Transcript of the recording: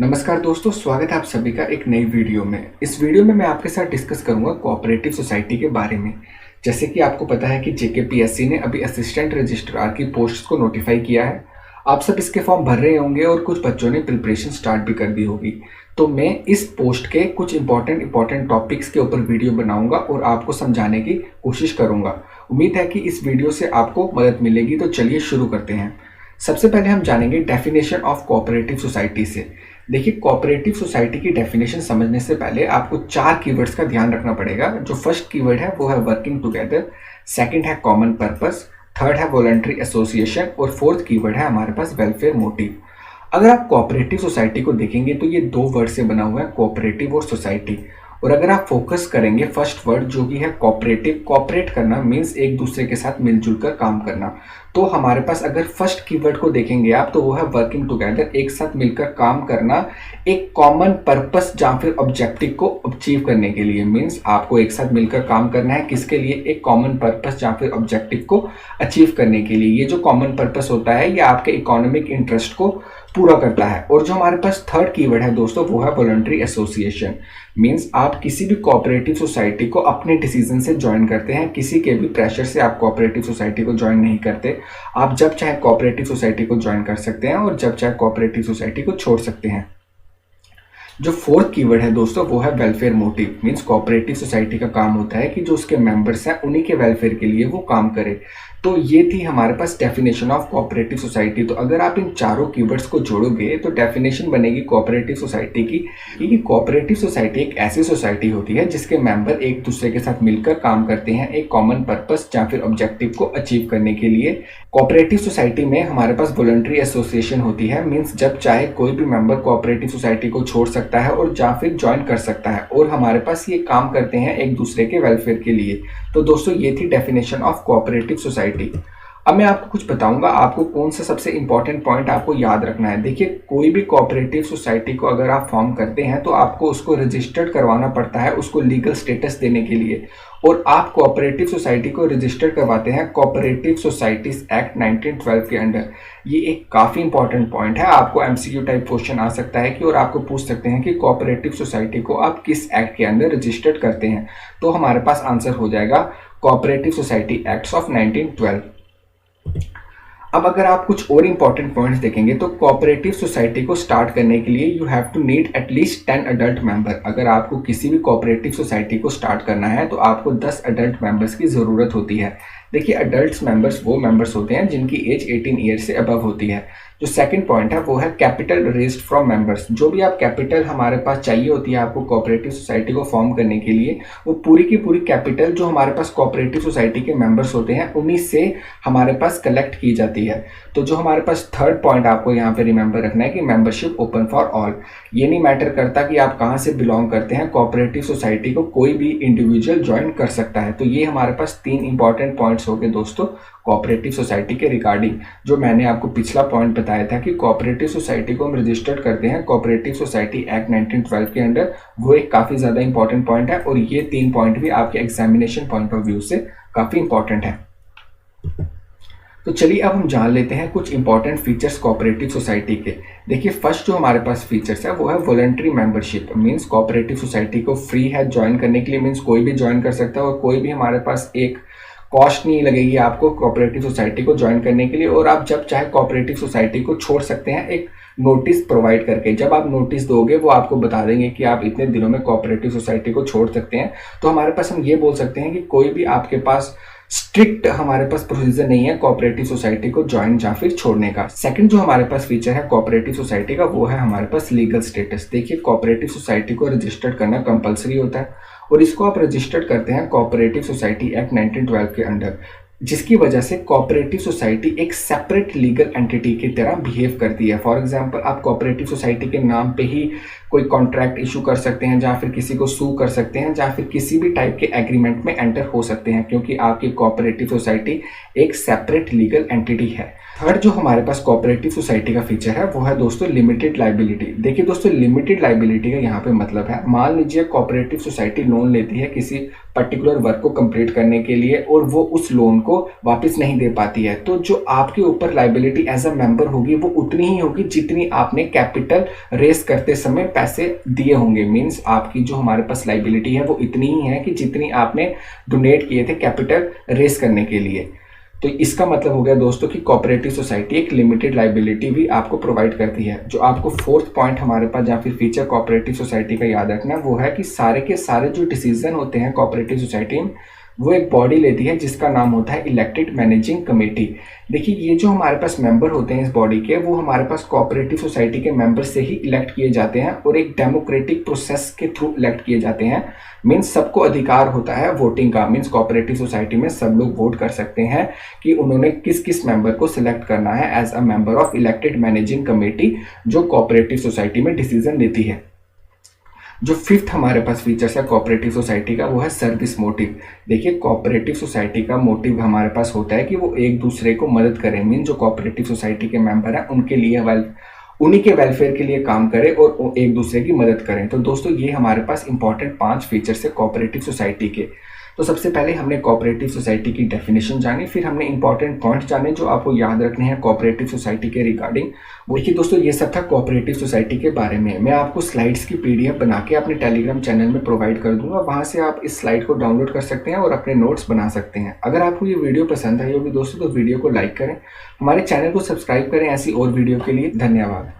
नमस्कार दोस्तों, स्वागत है आप सभी का एक नई वीडियो में। इस वीडियो में मैं आपके साथ डिस्कस करूंगा कोऑपरेटिव सोसाइटी के बारे में। जैसे कि आपको पता है कि जेकेपीएससी ने अभी असिस्टेंट रजिस्ट्रार की पोस्ट को नोटिफाई किया है। आप सब इसके फॉर्म भर रहे होंगे और कुछ बच्चों ने प्रिपरेशन स्टार्ट भी कर दी होगी। तो मैं इस पोस्ट के कुछ इंपॉर्टेंट टॉपिक्स के ऊपर वीडियो बनाऊंगा और आपको समझाने की कोशिश करूंगा। उम्मीद है कि इस वीडियो से आपको मदद मिलेगी। तो चलिए शुरू करते हैं। सबसे पहले हम जानेंगे डेफिनेशन ऑफ कोऑपरेटिव सोसाइटी से। देखिए, कोऑपरेटिव सोसाइटी की डेफिनेशन समझने से पहले आपको 4 कीवर्ड्स का ध्यान रखना पड़ेगा। जो फर्स्ट कीवर्ड है वो है वर्किंग टुगेदर, सेकंड है कॉमन पर्पस, थर्ड है वॉलंटरी एसोसिएशन और फोर्थ कीवर्ड है हमारे पास वेलफेयर मोटिव। अगर आप कोऑपरेटिव सोसाइटी को देखेंगे तो ये 2 वर्ड से बना हुआ है, कोऑपरेटिव और सोसाइटी। और अगर आप फोकस करेंगे फर्स्ट वर्ड जो कि है कोऑपरेटिव, कोऑपरेट करना मीन्स एक दूसरे के साथ मिलजुल कर काम करना। तो हमारे पास अगर फर्स्ट कीवर्ड को देखेंगे आप तो वो है वर्किंग टुगेदर, एक साथ मिलकर काम करना एक कॉमन पर्पस या फिर ऑब्जेक्टिव को अचीव करने के लिए। मीन्स आपको एक साथ मिलकर काम करना है किसके लिए, एक कॉमन पर्पस या फिर ऑब्जेक्टिव को अचीव करने के लिए। ये जो कॉमन पर्पस होता है ये आपके इकोनॉमिक इंटरेस्ट को पूरा करता है। और जो हमारे पास थर्ड कीवर्ड है दोस्तों वो है वॉलंटरी एसोसिएशन। मीन्स आप किसी भी कोऑपरेटिव सोसाइटी को अपने डिसीजन से ज्वाइन करते हैं, किसी के भी प्रेशर से आप कोऑपरेटिव सोसाइटी को ज्वाइन नहीं करते। आप जब चाहे कोऑपरेटिव सोसाइटी को ज्वाइन कर सकते हैं और जब चाहे कोऑपरेटिव सोसाइटी को छोड़ सकते हैं। जो फोर्थ कीवर्ड है दोस्तों वो है welfare motive. Means cooperative society का काम होता है कि जो उसके मेंबर्स हैं उन्हीं के वेलफेयर के लिए वो काम करे। तो ये थी हमारे पास डेफिनेशन ऑफ कोऑपरेटिव सोसाइटी। तो अगर आप इन चारों कीवर्ड्स को जोड़ोगे तो डेफिनेशन बनेगी कोऑपरेटिव सोसाइटी की कि कोऑपरेटिव सोसाइटी एक ऐसी सोसाइटी होती है जिसके मेंबर एक दूसरे के साथ मिलकर काम करते हैं एक कॉमन पर्पस या फिर ऑब्जेक्टिव को अचीव करने के लिए। कोऑपरेटिव सोसाइटी में हमारे पास वॉलंटरी एसोसिएशन होती है। मीन्स जब चाहे कोई भी मेंबर कोऑपरेटिव सोसाइटी को छोड़ सकता है और या फिर ज्वाइन कर सकता है, और हमारे पास ये काम करते हैं एक दूसरे के वेलफेयर के लिए। तो दोस्तों ये थी डेफिनेशन ऑफ कोऑपरेटिव सोसाइटी। अब मैं आपको कुछ बताऊंगा आपको कौन सा सबसे इंपॉर्टेंट पॉइंट आपको याद रखना है। देखिए, कोई भी कोऑपरेटिव सोसाइटी को अगर आप फॉर्म करते हैं तो आपको उसको रजिस्टर्ड करवाना पड़ता है उसको लीगल स्टेटस देने के लिए। और आप कोऑपरेटिव सोसाइटी को रजिस्टर करवाते हैं कोऑपरेटिव सोसाइटीज एक्ट 1912 के अंडर। ये एक काफी इंपॉर्टेंट पॉइंट है। आपको एमसीक्यू टाइप क्वेश्चन आ सकता है कि और आपको पूछ सकते हैं कि कोऑपरेटिव सोसाइटी को आप किस एक्ट के अंदर रजिस्टर्ड करते हैं। तो हमारे पास आंसर हो जाएगा कोऑपरेटिव सोसाइटी एक्ट्स ऑफ 1912। अब अगर आप कुछ और इंपॉर्टेंट पॉइंट्स देखेंगे तो कोऑपरेटिव सोसाइटी को स्टार्ट करने के लिए you have to need at least 10 adult member. अगर आपको किसी भी कोऑपरेटिव सोसाइटी को स्टार्ट करना है तो आपको 10 अडल्ट मेंबर्स की ज़रूरत होती है। देखिए, अडल्ट मेंबर्स वो मेंबर्स होते हैं जिनकी एज 18 ईयर से अबव होती है। जो सेकंड पॉइंट है वो है कैपिटल रेज्ड फ्रॉम मेंबर्स। जो भी आप कैपिटल हमारे पास चाहिए होती है आपको कोऑपरेटिव सोसाइटी को फॉर्म करने के लिए, वो पूरी की पूरी कैपिटल जो हमारे पास कोऑपरेटिव सोसाइटी के मेंबर्स होते हैं उन्हीं से हमारे पास कलेक्ट की जाती है। तो जो हमारे पास थर्ड पॉइंट आपको यहाँ पे रिमेंबर रखना है कि मेंबरशिप ओपन फॉर ऑल। ये नहीं मैटर करता कि आप कहाँ से बिलोंग करते हैं, कोऑपरेटिव सोसाइटी को कोई भी इंडिविजुअल ज्वाइन कर सकता है। तो ये हमारे पास 3 इंपॉर्टेंट पॉइंट्स हो गए दोस्तों कोऑपरेटिव सोसाइटी के रिगार्डिंग। जो मैंने आपको पिछला पॉइंट बताया था कि कोऑपरेटिव सोसाइटी को हम रजिस्टर्ड करते हैं कोऑपरेटिव सोसाइटी एक्ट 1912 के अंडर, वो एक काफी ज्यादा इंपॉर्टेंट पॉइंट है। और ये 3 पॉइंट भी आपके एग्जामिनेशन पॉइंट ऑफ व्यू से काफी इंपॉर्टेंट है। तो चलिए अब हम जान लेते हैं कुछ इंपॉर्टेंट फीचर्स कोऑपरेटिव सोसाइटी के। देखिए, फर्स्ट जो हमारे पास फीचर्स है वो है voluntary membership. Means cooperative society को फ्री है ज्वाइन करने के लिए। मींस कोई भी ज्वाइन कर सकता है और कोई भी हमारे पास एक कॉस्ट नहीं लगेगी आपको कोऑपरेटिव सोसाइटी को ज्वाइन करने के लिए। और आप जब चाहे कोऑपरेटिव सोसाइटी को छोड़ सकते हैं एक नोटिस प्रोवाइड करके। जब आप नोटिस दोगे वो आपको बता देंगे कि आप इतने दिनों में कोऑपरेटिव सोसाइटी को छोड़ सकते हैं। तो हमारे पास हम ये बोल सकते हैं कि कोई भी आपके पास स्ट्रिक्ट हमारे पास प्रोसीजर नहीं है कोऑपरेटिव सोसाइटी को ज्वाइन या फिर छोड़ने का। सेकंड जो हमारे पास फीचर है कोऑपरेटिव सोसाइटी का वो है हमारे पास लीगल स्टेटस। देखिए, कोऑपरेटिव सोसाइटी को रजिस्टर्ड करना कंपलसरी होता है और इसको आप रजिस्टर्ड करते हैं कोऑपरेटिव सोसाइटी एक्ट 1912 के अंडर, जिसकी वजह से कोऑपरेटिव सोसाइटी एक सेपरेट लीगल एंटिटी की तरह बिहेव करती है। फॉर एग्जांपल, आप कोऑपरेटिव सोसाइटी के नाम पे ही कोई कॉन्ट्रैक्ट इशू कर सकते हैं या फिर किसी को सू कर सकते हैं या फिर किसी भी टाइप के एग्रीमेंट में एंटर हो सकते हैं, क्योंकि आपकी कोऑपरेटिव सोसाइटी एक सेपरेट लीगल एंटिटी है। थर्ड जो हमारे पास कोऑपरेटिव सोसाइटी का फीचर है वो है दोस्तों लिमिटेड लाइबिलिटी। देखिए दोस्तों, लिमिटेड लाइबिलिटी का यहाँ पे मतलब है, मान लीजिए कोऑपरेटिव सोसाइटी लोन लेती है किसी पर्टिकुलर वर्क को कंप्लीट करने के लिए और वो उस लोन को वापस नहीं दे पाती है, तो जो आपके ऊपर लाइबिलिटी एज अ मेंबर होगी वो उतनी ही होगी जितनी आपने कैपिटल रेस करते समय पैसे दिए होंगे। मींस आपकी जो हमारे पास लाइबिलिटी है वो इतनी ही है कि जितनी आपने डोनेट किए थे कैपिटल रेस करने के लिए। तो इसका मतलब हो गया दोस्तों कि कोऑपरेटिव सोसाइटी एक लिमिटेड लाइबिलिटी भी आपको प्रोवाइड करती है। जो आपको फोर्थ पॉइंट हमारे पास या फिर फीचर कोऑपरेटिव सोसाइटी का याद रखना वो है कि सारे के सारे जो डिसीजन होते हैं कोऑपरेटिव सोसाइटी में वो एक बॉडी लेती है जिसका नाम होता है इलेक्टेड मैनेजिंग कमेटी। देखिए ये जो हमारे पास मेंबर होते हैं इस बॉडी के वो हमारे पास कोऑपरेटिव सोसाइटी के मेंबर से ही इलेक्ट किए जाते हैं और एक डेमोक्रेटिक प्रोसेस के थ्रू इलेक्ट किए जाते हैं। मीन्स सबको अधिकार होता है वोटिंग का। मीन्स कोऑपरेटिव सोसाइटी में सब लोग वोट कर सकते हैं कि उन्होंने किस किस मेंबर को सिलेक्ट करना है as a member of elected managing committee जो कोऑपरेटिव सोसाइटी में डिसीजन लेती है। जो फिफ्थ हमारे पास फीचर्स है कोऑपरेटिव सोसाइटी का वो है सर्विस मोटिव। देखिए कोऑपरेटिव सोसाइटी का मोटिव हमारे पास होता है कि वो एक दूसरे को मदद करें। मीन जो कोऑपरेटिव सोसाइटी के मेंबर हैं उनके लिए उन्हीं के वेलफेयर के लिए काम करें और एक दूसरे की मदद करें। तो दोस्तों ये हमारे पास इंपॉर्टेंट 5 फीचर्स है कोऑपरेटिव सोसाइटी के। तो सबसे पहले हमने कोऑपरेटिव सोसाइटी की डेफिनेशन जानी, फिर हमने इंपॉर्टेंट पॉइंट्स जाने जो आपको याद रखने हैं कोऑपरेटिव सोसाइटी के रिगार्डिंग। देखिए दोस्तों ये सब था कोऑपरेटिव सोसाइटी के बारे में। मैं आपको स्लाइड्स की पीडीएफ बना के अपने टेलीग्राम चैनल में प्रोवाइड कर दूंगा, वहां से आप इस स्लाइड को डाउनलोड कर सकते हैं और अपने नोट्स बना सकते हैं। अगर आपको ये वीडियो पसंद आई होगी दोस्तों तो वीडियो को लाइक करें, हमारे चैनल को सब्सक्राइब करें ऐसी और वीडियो के लिए। धन्यवाद।